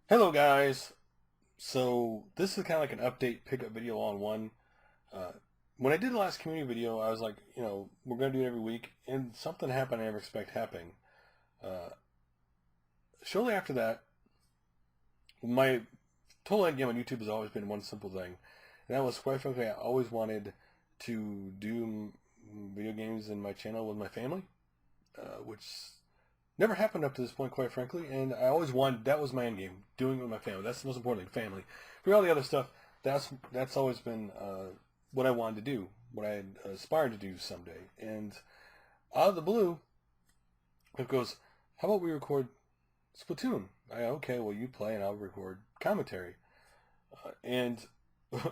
Hello guys! So this is kind of like an update pickup video all in one. Uh, when I did the last community video, I was like, we're going to do it every week, and something happened I never expect happening. Uh, Shortly after that, my total end game on YouTube has always been one simple thing, and that was, quite frankly, I always wanted to do video games in my channel with my family, which never happened up to this point, quite frankly, and I always wanted, that was my end game, doing it with my family. That's the most important thing, family. For all the other stuff, that's always been what I wanted to do, what I had aspired to do someday. And out of the blue, it goes, how about we record Splatoon? Okay, well, you play and I'll record commentary. And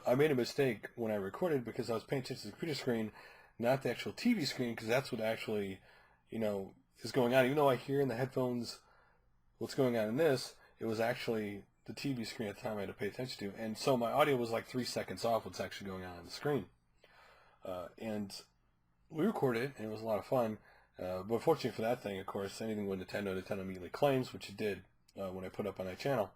I made a mistake when I recorded because I was paying attention to the computer screen, not the actual TV screen, because that's what actually, is going on. Even though I hear in the headphones what's going on in this, it was actually the TV screen at the time I had to pay attention to. And so my audio was like 3 seconds off what's actually going on the screen. And we recorded it, and it was a lot of fun. But fortunately for that thing, of course, anything with Nintendo immediately claims, which it did when I put up on my channel.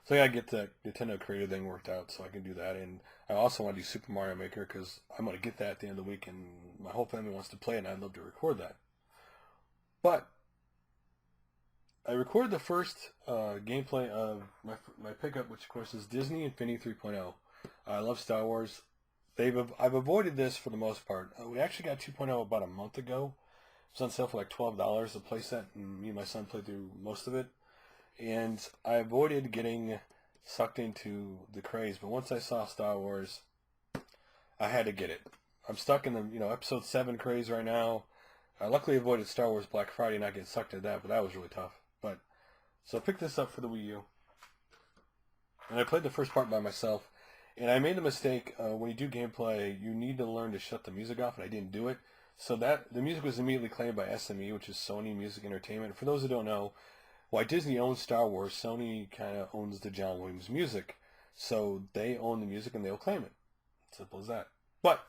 So I gotta get the Nintendo Creator thing worked out so I can do that. And I also want to do Super Mario Maker because I'm going to get that at the end of the week, and my whole family wants to play it, and I'd love to record that. But I recorded the first gameplay of my pickup, which of course is Disney Infinity 3.0. I love Star Wars. I've avoided this for the most part. We actually got 2.0 about a month ago. It was on sale for like $12 the playset, and me and my son played through most of it. And I avoided getting sucked into the craze, but once I saw Star Wars, I had to get it. I'm stuck in the episode 7 craze right now. I luckily avoided Star Wars Black Friday, not getting sucked into that, but that was really tough. But so I picked this up for the Wii U, and I played the first part by myself. And I made the mistake when you do gameplay, you need to learn to shut the music off, and I didn't do it. So that the music was immediately claimed by SME, which is Sony Music Entertainment. For those who don't know, why Disney owns Star Wars, Sony kind of owns the John Williams music. So they own the music and they'll claim it. Simple as that. But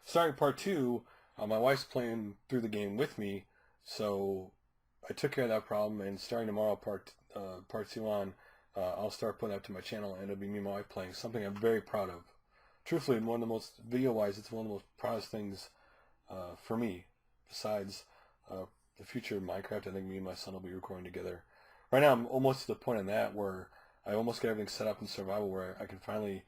starting part two, my wife's playing through the game with me, so I took care of that problem. And starting tomorrow, part two on, I'll start putting up to my channel, and it'll be me and my wife playing something I'm very proud of. Truthfully, one of the most video-wise, it's one of the most proudest things for me, besides the future of Minecraft. I think me and my son will be recording together. Right now, I'm almost to the point in that where I almost got everything set up in survival where I can finally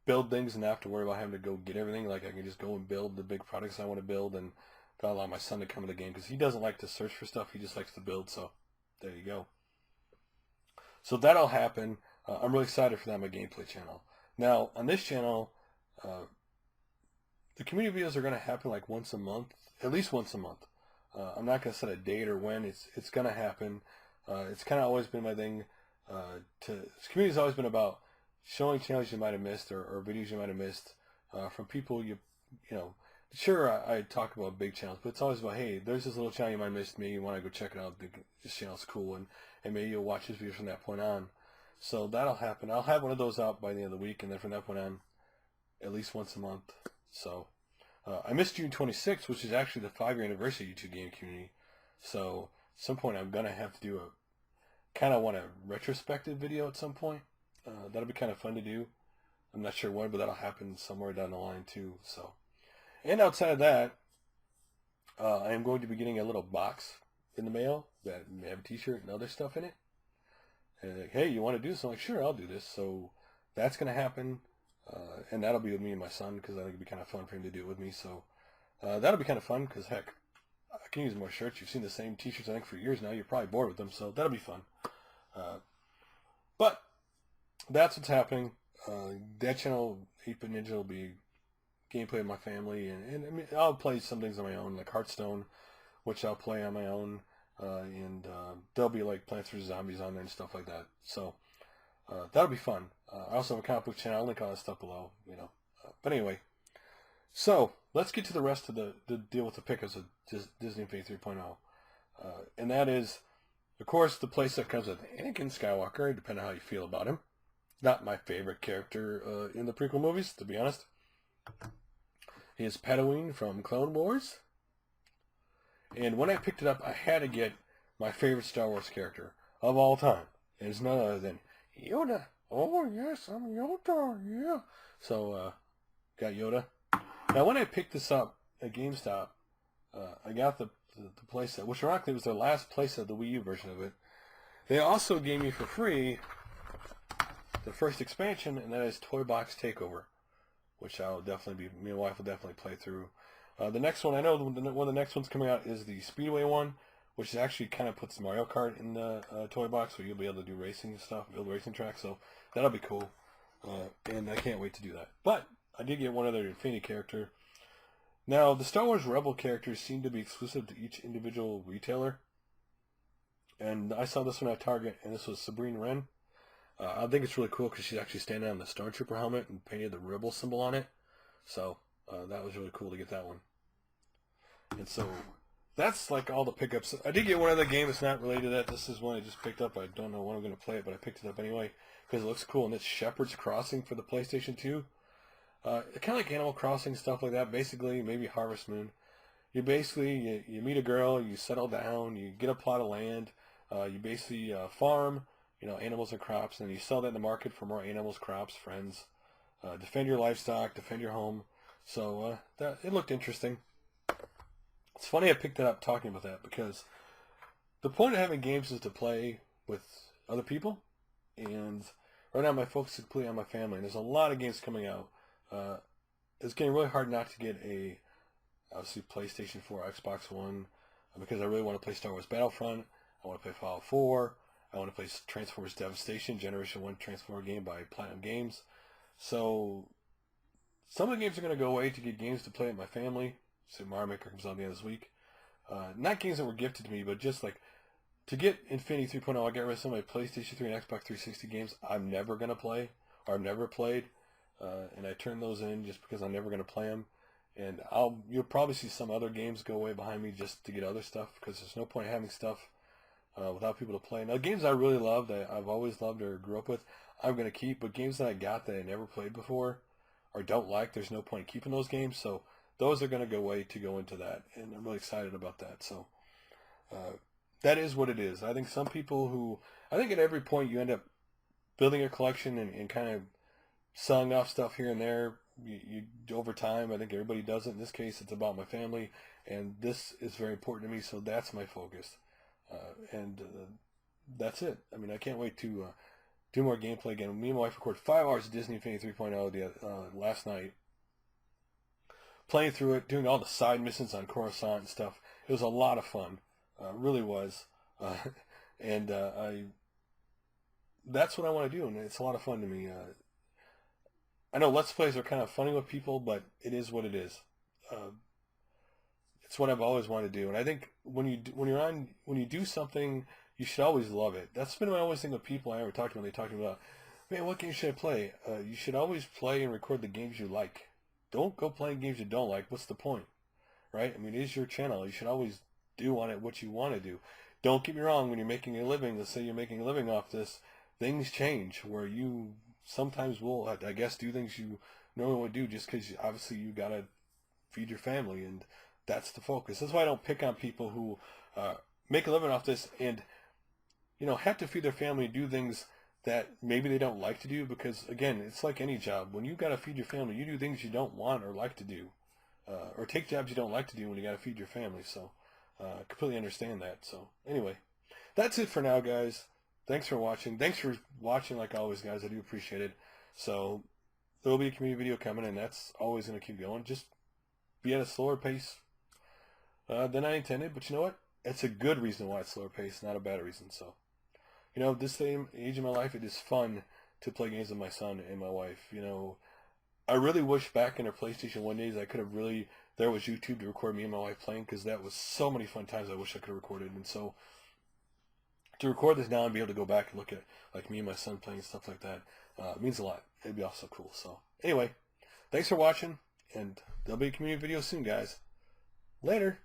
build things and not have to worry about having to go get everything. Like I can just go and build the big products I want to build, and that'll allow my son to come in the game because he doesn't like to search for stuff. He just likes to build. So there you go. So that'll happen. I'm really excited for that on my gameplay channel. Now on this channel, the community videos are going to happen like once a month, at least once a month. I'm not going to set a date or when. It's going to happen. It's kind of always been my thing. Community's always been about showing channels you might have missed or videos you might have missed from people you know. Sure, I talk about big channels, but it's always about, hey, there's this little channel you might have missed. Maybe you want to go check it out. This channel's cool, and maybe you'll watch this video from that point on. So that'll happen. I'll have one of those out by the end of the week, and then from that point on, at least once a month. So I missed June 26th, which is actually the 5-year anniversary of YouTube Game Community. So at some point I'm going to have to do want a retrospective video at some point. That'll be kind of fun to do. I'm not sure when, but that'll happen somewhere down the line too. So, and outside of that, I am going to be getting a little box in the mail that may have a t-shirt and other stuff in it. And like, hey, you want to do this? I'm like, sure, I'll do this. So that's going to happen. And that'll be with me and my son because I think it'd be kind of fun for him to do it with me. So that'll be kind of fun because, heck, I can use more shirts. You've seen the same t-shirts, I think, for years now. You're probably bored with them, so that'll be fun. But that's what's happening. That channel, 8-Bit Ninja, will be gameplay with my family. And I mean, I'll play some things on my own, like Hearthstone, which I'll play on my own. And there'll be like Plants vs. Zombies on there and stuff like that. So that'll be fun. I also have a comic book channel. I'll link all that stuff below, but anyway, so let's get to the rest of the deal with the pickups of Disney Infinity 3.0. And that is, of course, the playset comes with Anakin Skywalker, depending on how you feel about him. Not my favorite character in the prequel movies, to be honest. He is Tatooine from Clone Wars. And when I picked it up, I had to get my favorite Star Wars character. of all time. And it's none other than Yoda. Oh, yes, I'm Yoda, yeah. So, got Yoda. Now, when I picked this up at GameStop, I got the playset, which ironically was their last playset, the Wii U version of it. They also gave me for free the first expansion, and that is Toy Box Takeover, which I'll definitely me and my wife will definitely play through. The next one, I know one of the next ones coming out is the Speedway one, which actually kind of puts Mario Kart in the toy box, so you'll be able to do racing and stuff, build racing tracks, so that'll be cool. And I can't wait to do that. But I did get one other Infinity character. Now, the Star Wars Rebel characters seem to be exclusive to each individual retailer. And I saw this one at Target, and this was Sabrina Wren. I think it's really cool because she's actually standing on the Stormtrooper helmet and painted the Rebel symbol on it. So that was really cool to get that one. And so that's like all the pickups. I did get one other game that's not related to that. This is one I just picked up. I don't know when I'm going to play it, but I picked it up anyway because it looks cool. And it's Shepherd's Crossing for the PlayStation 2. Kind of like Animal Crossing, stuff like that. Basically, maybe Harvest Moon. You basically, you meet a girl, you settle down, you get a plot of land, you basically farm, animals and crops, and you sell that in the market for more animals, crops, friends. Defend your livestock, defend your home. So it looked interesting. It's funny I picked that up talking about that because the point of having games is to play with other people, and right now my focus is completely on my family, and there's a lot of games coming out. It's getting really hard not to get obviously PlayStation 4, Xbox One, because I really want to play Star Wars Battlefront. I want to play Fallout 4. I want to play Transformers Devastation, Generation 1 Transformer game by Platinum Games. So some of the games are going to go away to get games to play with my family. Super Mario Maker comes out at the end of this week. Not games that were gifted to me, but just like to get Infinity 3.0, I got rid of some of my PlayStation 3 and Xbox 360 games I'm never going to play or I've never played. And I turned those in just because I'm never going to play them. And you'll probably see some other games go away behind me just to get other stuff because there's no point in having stuff without people to play. Now, games I really love that I've always loved or grew up with, I'm going to keep. But games that I got that I never played before or don't like, there's no point in keeping those games. So those are going to go away to go into that. And I'm really excited about that. So that is what it is. I think some people I think at every point you end up building a collection and kind of selling off stuff here and there. You over time, I think everybody does it. In this case, it's about my family, and this is very important to me, so that's my focus. And that's it. I mean, I can't wait to do more gameplay again. Me and my wife recorded 5 hours of Disney Infinity 3.0 last night, playing through it, doing all the side missions on Coruscant and stuff. It was a lot of fun. Really was. And that's what I want to do, and it's a lot of fun to me. I know Let's Plays are kind of funny with people, but it is what it is. It's what I've always wanted to do, and I think when you do something, you should always love it. That's been my always thing with people I ever talked to when they talked about, man, what game should I play? You should always play and record the games you like. Don't go playing games you don't like. What's the point, right? I mean, it is your channel. You should always do on it what you want to do. Don't get me wrong. When you're making a living, let's say you're making a living off this, things change where you sometimes will, I guess, do things you normally would do just because obviously you got to feed your family, and that's the focus. That's why I don't pick on people who make a living off this and, have to feed their family and do things that maybe they don't like to do because, again, it's like any job. When you got to feed your family, you do things you don't want or like to do or take jobs you don't like to do when you got to feed your family. So I completely understand that. So anyway, that's it for now, guys. Thanks for watching. Thanks for watching like always, guys. I do appreciate it. So there will be a community video coming, and that's always going to keep going. Just be at a slower pace than I intended. But you know what? It's a good reason why it's slower pace, not a bad reason. So, this same age of my life, it is fun to play games with my son and my wife. I really wish back in our PlayStation 1 days I could have there was YouTube to record me and my wife playing because that was so many fun times I wish I could have recorded. And so to record this now and be able to go back and look at like me and my son playing stuff like that means a lot. It'd be also cool. So anyway, thanks for watching, and there'll be a community video soon, guys. Later.